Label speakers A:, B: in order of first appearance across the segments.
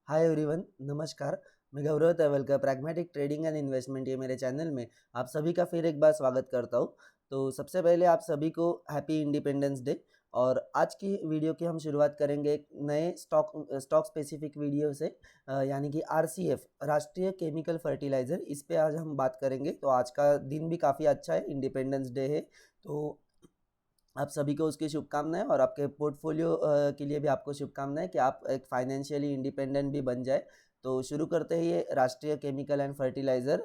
A: Hi everyone, नमस्कार। मैं गौरव तवलकर, pragmatic trading and investment, ये मेरे चैनल में आप सभी का फिर एक बार स्वागत करता हूँ। तो सबसे पहले आप सभी को हैप्पी इंडिपेंडेंस डे। और आज की वीडियो की हम शुरुआत करेंगे एक नए स्टॉक स्पेसिफिक वीडियो से, यानी कि आरसीएफ, राष्ट्रीय केमिकल फर्टिलाइज़र। इस पे आज हम बात करेंगे। तो आज का दिन भी काफ़ी अच्छा है, इंडिपेंडेंस डे है। तो आप सभी को उसकी शुभकामनाएं, और आपके पोर्टफोलियो के लिए भी आपको शुभकामनाएं कि आप एक फाइनेंशियली इंडिपेंडेंट भी बन जाए। तो शुरू करते हैं ये राष्ट्रीय केमिकल एंड फर्टिलाइज़र,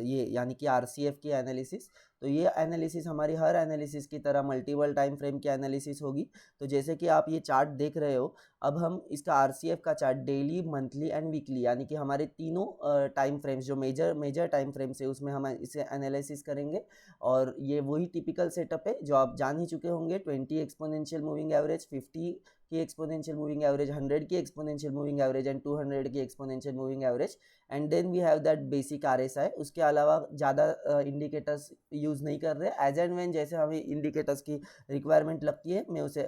A: ये यानी कि आरसीएफ की एनालिसिस। तो ये एनालिसिस हमारी हर एनालिसिस की तरह मल्टीपल टाइम फ्रेम की एनालिसिस होगी। तो जैसे कि आप ये चार्ट देख रहे हो, अब हम इसका आरसीएफ का chart daily, monthly and weekly, यानी कि हमारे तीनों टाइम फ्रेम्स जो मेजर मेजर टाइम फ्रेम्स है उसमें हम इसे एनालिसिस करेंगे। और ये वही टिपिकल सेटअप है जो आप जान ही चुके होंगे। 20 एक्सपोनेंशियल मूविंग एवरेज, 50 की एक्सपोनेंशियल मूविंग एवरेज, 100 की एक्सपोनेंशियल मूविंग एवरेज एंड 200 की exponential moving average. And then we have that basic RSI. उसके अलावा ज़्यादा इंडिकेटर्स यूज़ नहीं कर रहे। एज एंड व्हेन जैसे हमें इंडिकेटर्स की रिक्वायरमेंट लगती है, मैं उसे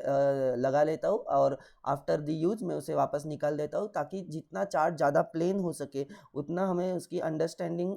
A: लगा लेता हूँ, और आफ्टर द यूज मैं उसे वापस निकाल देता हूँ, ताकि जितना चार्ट ज़्यादा प्लेन हो सके उतना हमें उसकी अंडरस्टैंडिंग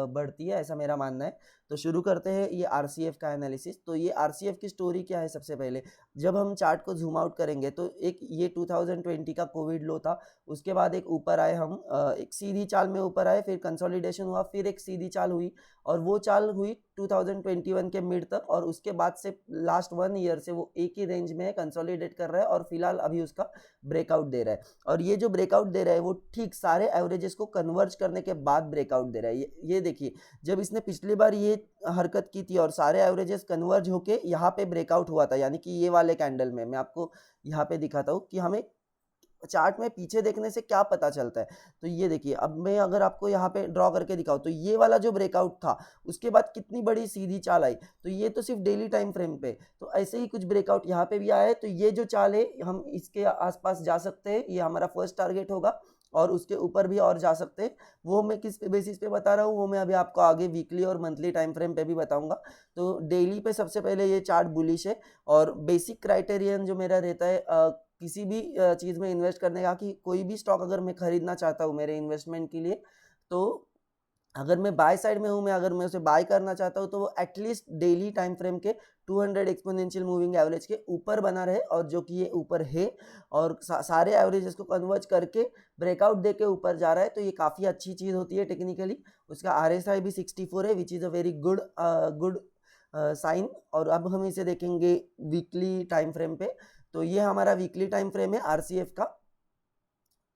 A: बढ़ती है, ऐसा मेरा मानना है। तो शुरू करते हैं ये आरसीएफ का एनालिसिस। तो ये आरसीएफ की स्टोरी क्या है? सबसे पहले जब हम चार्ट को जूम आउट करेंगे तो एक ये 2020 का कोविड लो था। उसके बाद एक ऊपर आए हम, एक सीधी चाल में ऊपर आए, फिर कंसोलिडेशन हुआ, फिर एक सीधी चाल हुई, और वो चाल हुई 2021 के मिड तक। और उसके बाद से लास्ट 1 ईयर से वो एक ही रेंज में कंसोलिडेट कर रहा है, और फिलहाल अभी उसका ब्रेकआउट दे रहा है। और ये जो ब्रेकआउट दे रहा है वो ठीक सारे एवरेजेस को कन्वर्ज करने के बाद ब्रेकआउट दे रहा है। ये देखिए, जब इसने पिछली बार ये हरकत की थी और सारे एवरेजेस कन्वर्ज होके यहाँ पे ब्रेकआउट हुआ था, यानी कि ये वाले कैंडल में, मैं आपको यहाँ पे दिखाता हूँ कि हमें चार्ट में पीछे देखने से क्या पता चलता है। तो ये देखिए, अब मैं अगर आपको यहाँ पे ड्रॉ करके दिखाऊं, तो ये वाला जो ब्रेकआउट था उसके बाद कितनी बड़ी सीधी चाल आई। तो ये तो सिर्फ डेली टाइम फ्रेम पे। तो ऐसे ही कुछ ब्रेकआउट यहाँ पे भी आया है। तो ये जो चाल है, हम इसके आसपास जा सकते हैं, ये हमारा फर्स्ट टारगेट होगा। और उसके ऊपर भी और जा सकते हैं। वो मैं किस बेसिस पे बता रहा हूँ, वो मैं अभी आपको आगे वीकली और मंथली टाइम फ्रेम पे भी बताऊंगा। तो डेली पे सबसे पहले ये चार्ट बुलिश है। और बेसिक क्राइटेरियन जो मेरा रहता है किसी भी चीज़ में इन्वेस्ट करने का, कि कोई भी स्टॉक अगर मैं खरीदना चाहता हूँ मेरे इन्वेस्टमेंट के लिए, तो अगर मैं बाय साइड में हूँ, मैं अगर मैं उसे बाय करना चाहता हूँ, तो वो एटलीस्ट डेली टाइम फ्रेम के 200 एक्सपोनेंशियल मूविंग एवरेज के ऊपर बना रहे, और जो कि ये ऊपर है। और सारे एवरेजेस को कन्वर्ज करके ब्रेकआउट दे के ऊपर जा रहा है, तो ये काफ़ी अच्छी चीज़ होती है टेक्निकली। उसका आरएसआई भी 64 है, which is a very good good sign. और अब हम इसे देखेंगे वीकली टाइम फ्रेम पे। तो ये हमारा वीकली टाइम फ्रेम है आरसीएफ का।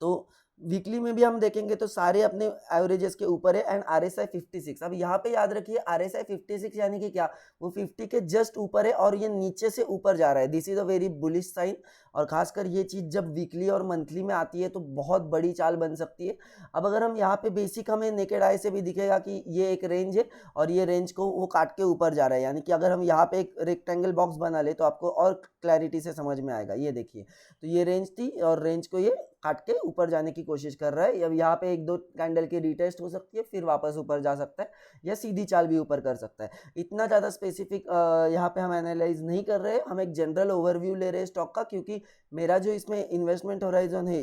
A: तो वीकली में भी हम देखेंगे तो सारे अपने एवरेजेस के ऊपर है, एंड आरएसआई 56। अब यहाँ पे याद रखिए, आरएसआई 56 यानी कि क्या, वो 50 के जस्ट ऊपर है, और ये नीचे से ऊपर जा रहा है। This is a very bullish sign. और खासकर ये चीज जब वीकली और मंथली में आती है तो बहुत बड़ी चाल बन सकती है। अब अगर हम यहाँ पे बेसिक, हमें नेकेड आई से भी दिखेगा कि ये एक रेंज है, और ये रेंज को वो काट के ऊपर जा रहा है। यानी कि अगर हम यहाँ पे एक रेक्टेंगल बॉक्स बना ले तो आपको और क्लैरिटी से समझ में आएगा। ये देखिए, तो ये रेंज थी, और रेंज को ये काट के ऊपर जाने की कोशिश कर रहा है। अब यहाँ पे एक दो कैंडल की रीटेस्ट हो सकती है, फिर वापस ऊपर जा सकता है, या सीधी चाल भी ऊपर कर सकता है। इतना ज़्यादा स्पेसिफिक यहाँ पे हम एनालाइज नहीं कर रहे हैं, हम एक जनरल ओवरव्यू ले रहे हैं स्टॉक का, क्योंकि मेरा जो इसमें इन्वेस्टमेंट होराइजन है,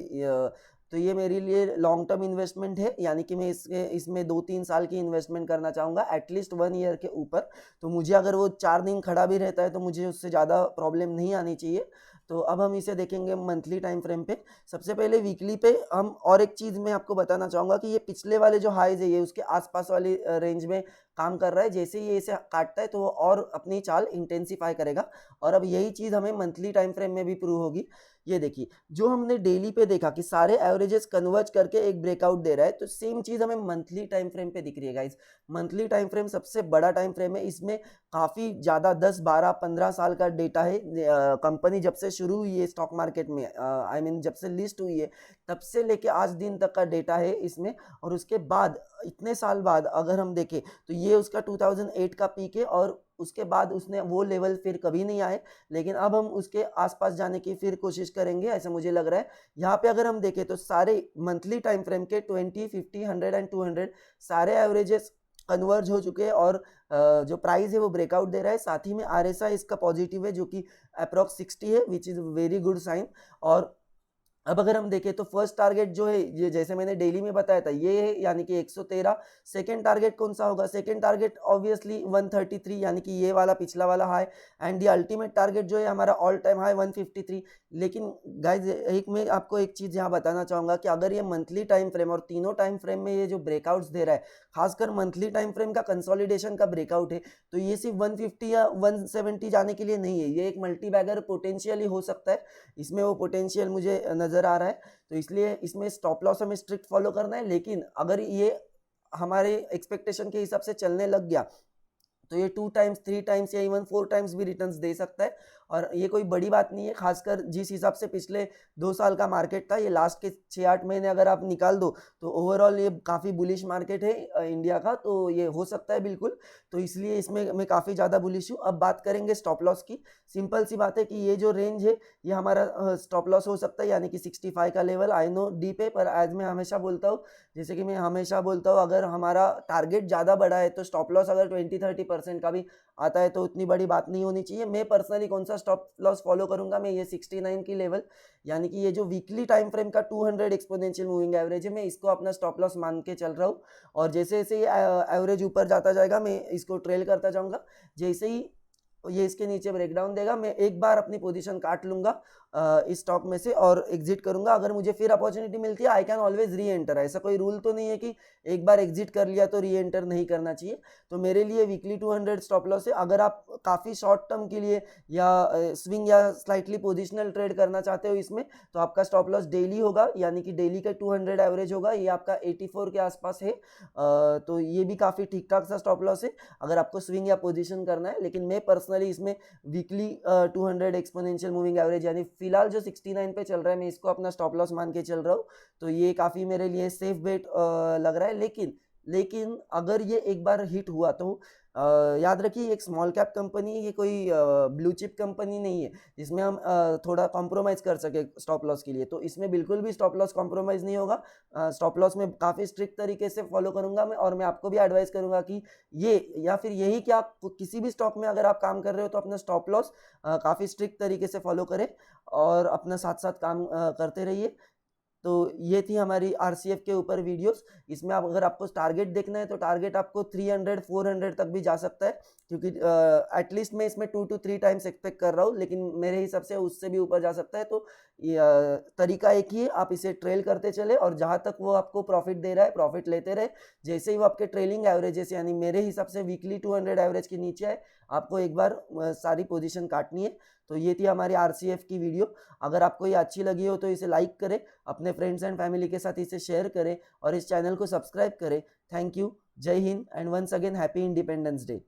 A: तो ये मेरे लिए लॉन्ग टर्म इन्वेस्टमेंट है। यानी कि मैं इसमें 2-3 साल की इन्वेस्टमेंट करना चाहूँगा, एटलीस्ट 1 ईयर के ऊपर। तो मुझे अगर वो 4 दिन खड़ा भी रहता है तो मुझे उससे ज़्यादा प्रॉब्लम नहीं आनी चाहिए। तो अब हम इसे देखेंगे मंथली टाइम फ्रेम पे। सबसे पहले वीकली पे हम, और एक चीज़ मैं आपको बताना चाहूँगा कि ये पिछले वाले जो हाइज है, ये उसके आसपास वाली रेंज में काम कर रहा है। जैसे ही ये इसे काटता है तो वो और अपनी चाल इंटेंसिफाई करेगा। और अब यही चीज़ हमें मंथली टाइम फ्रेम में भी प्रूव होगी। ये देखिए, जो हमने डेली पे देखा कि सारे एवरेजेस कन्वर्ज करके एक ब्रेकआउट दे रहा है, तो सेम चीज़ हमें मंथली टाइम फ्रेम पे दिख रही है गाइस। मंथली टाइम फ्रेम सबसे बड़ा टाइम फ्रेम है। इसमें काफ़ी ज़्यादा 10-12-15 साल का डेटा है। कंपनी जब से शुरू हुई है स्टॉक मार्केट में, आई मीन जब से लिस्ट हुई है, तब से लेके आज दिन तक का डेटा है इसमें। और उसके बाद इतने साल बाद अगर हम देखें, तो ये उसका 2008 का पीक है, और उसके बाद उसने वो लेवल फिर कभी नहीं आए। लेकिन अब हम उसके आसपास जाने की फिर कोशिश करेंगे, ऐसा मुझे लग रहा है। यहाँ पे अगर हम देखें तो सारे मंथली टाइम फ्रेम के 20, 50, 100 एंड 200 सारे एवरेजेस कन्वर्ज हो चुके हैं, और जो प्राइस है वो ब्रेकआउट दे रहा है। साथ ही में आरएसआई इसका पॉजिटिव है, जो कि अप्रॉक्स 60 है, which is very good sign. और अब अगर हम देखें तो फर्स्ट टारगेट जो है ये जैसे मैंने डेली में बताया था ये है यानी कि 113। सेकंड टारगेट कौन सा होगा? सेकंड टारगेट ऑब्वियसली 133 यानी कि ये वाला पिछला वाला high. And the ultimate target जो है हमारा ऑल टाइम हाई 153। लेकिन गाइज एक मैं आपको एक चीज़ यहाँ बताना चाहूँगा कि अगर ये मंथली टाइम फ्रेम और तीनों टाइम फ्रेम में ये जो ब्रेकआउट्स दे रहा है, खासकर मंथली टाइम फ्रेम का कंसोलिडेशन का ब्रेकआउट है, तो ये सिर्फ 150 या 170 जाने के लिए नहीं है, ये एक मल्टी बैगर पोटेंशियली हो सकता है। इसमें वो पोटेंशियल मुझे नज़र आ रहा है, तो इसलिए इसमें स्टॉप लॉस हमें स्ट्रिक्ट फॉलो करना है। लेकिन अगर ये हमारे एक्सपेक्टेशन के हिसाब से चलने लग गया तो ये 2 टाइम्स 3 टाइम्स या इवन 4 टाइम्स भी रिटर्न्स दे सकता है। और ये कोई बड़ी बात नहीं है, खासकर जिस हिसाब से पिछले 2 साल का मार्केट था, ये लास्ट के 6-8 महीने अगर आप निकाल दो तो ओवरऑल ये काफ़ी बुलिश मार्केट है इंडिया का, तो ये हो सकता है बिल्कुल। तो इसलिए इसमें मैं काफ़ी ज़्यादा बुलिश हूँ। अब बात करेंगे स्टॉप लॉस की। सिंपल सी बात है कि ये जो रेंज है ये हमारा स्टॉप लॉस हो सकता है, यानी कि 65 का लेवल। आई नो डीप है, पर आज मैं हमेशा बोलता हूँ, जैसे कि मैं हमेशा बोलता हूँ, अगर हमारा टारगेट ज़्यादा बड़ा है तो स्टॉप लॉस अगर 20-30% का भी आता है तो उतनी बड़ी बात नहीं होनी चाहिए। मैं पर्सनली कौन सा स्टॉप लॉस फॉलो करूंगा, मैं ये 69 की लेवल, यानी कि ये जो वीकली टाइम फ्रेम का 200 एक्सपोनेंशियल मूविंग एवरेज है, मैं इसको अपना स्टॉप लॉस मान के चल रहा हूँ। और जैसे जैसे ये एवरेज ऊपर जाता जाएगा मैं इसको ट्रेल करता जाऊंगा। जैसे ही ये इसके नीचे ब्रेकडाउन देगा मैं एक बार अपनी पोजीशन काट लूंगा इस स्टॉक में से और एग्जिट करूंगा। अगर मुझे फिर अपॉर्चुनिटी मिलती है आई कैन ऑलवेज री एंटर। ऐसा कोई रूल तो नहीं है कि एक बार एग्जिट कर लिया तो री एंटर नहीं करना चाहिए। तो मेरे लिए वीकली 200 स्टॉप लॉस है। अगर आप काफ़ी शॉर्ट टर्म के लिए या स्विंग या स्लाइटली पोजिशनल ट्रेड करना चाहते हो इसमें, तो आपका स्टॉप लॉस डेली होगा, यानी कि डेली का 200 एवरेज होगा, ये आपका 84 के आसपास है। तो ये भी काफ़ी ठीक ठाक सा स्टॉप लॉस है अगर आपको स्विंग या पोजिशन करना है। लेकिन मैं पर्सनली इसमें वीकली 200 एक्सपोनेंशियल मूविंग एवरेज, यानी फिलहाल जो 69 पे चल रहा है, मैं इसको अपना स्टॉप लॉस मान के चल रहा हूँ। तो ये काफ़ी मेरे लिए सेफ बेट लग रहा है। लेकिन अगर ये एक बार हिट हुआ तो याद रखिए एक स्मॉल कैप कंपनी है, ये कोई ब्लू चिप कंपनी नहीं है जिसमें हम थोड़ा कॉम्प्रोमाइज़ कर सके स्टॉप लॉस के लिए। तो इसमें बिल्कुल भी स्टॉप लॉस कॉम्प्रोमाइज़ नहीं होगा। स्टॉप लॉस में काफ़ी स्ट्रिक्ट तरीके से फॉलो करूंगा मैं, और मैं आपको भी एडवाइस करूंगा कि ये या फिर यही कि आप किसी भी स्टॉक में अगर आप काम कर रहे हो तो अपना स्टॉप लॉस काफ़ी स्ट्रिक्ट तरीके से फॉलो करें और अपना साथ साथ काम करते रहिए। तो ये थी हमारी आरसीएफ के ऊपर वीडियोस। इसमें आप अगर आपको टारगेट देखना है तो टारगेट आपको 300-400 तक भी जा सकता है, क्योंकि एटलीस्ट मैं इसमें 2 to 3 टाइम्स एक्सपेक्ट कर रहा हूँ, लेकिन मेरे हिसाब से उससे भी ऊपर जा सकता है। तो ये तरीका एक ही है, आप इसे ट्रेल करते चले और जहाँ तक वो आपको प्रॉफिट दे रहा है प्रॉफिट लेते रहे। जैसे ही वो आपके ट्रेलिंग एवरेजेस, यानी मेरे हिसाब से वीकली 200 एवरेज के नीचे है, आपको एक बार सारी पोजीशन काटनी है। तो ये थी हमारी आरसीएफ की वीडियो। अगर आपको ये अच्छी लगी हो तो इसे लाइक करें, अपने फ्रेंड्स एंड फैमिली के साथ इसे शेयर करें और इस चैनल को सब्सक्राइब करें। थैंक यू, जय हिंद and once again happy independence day.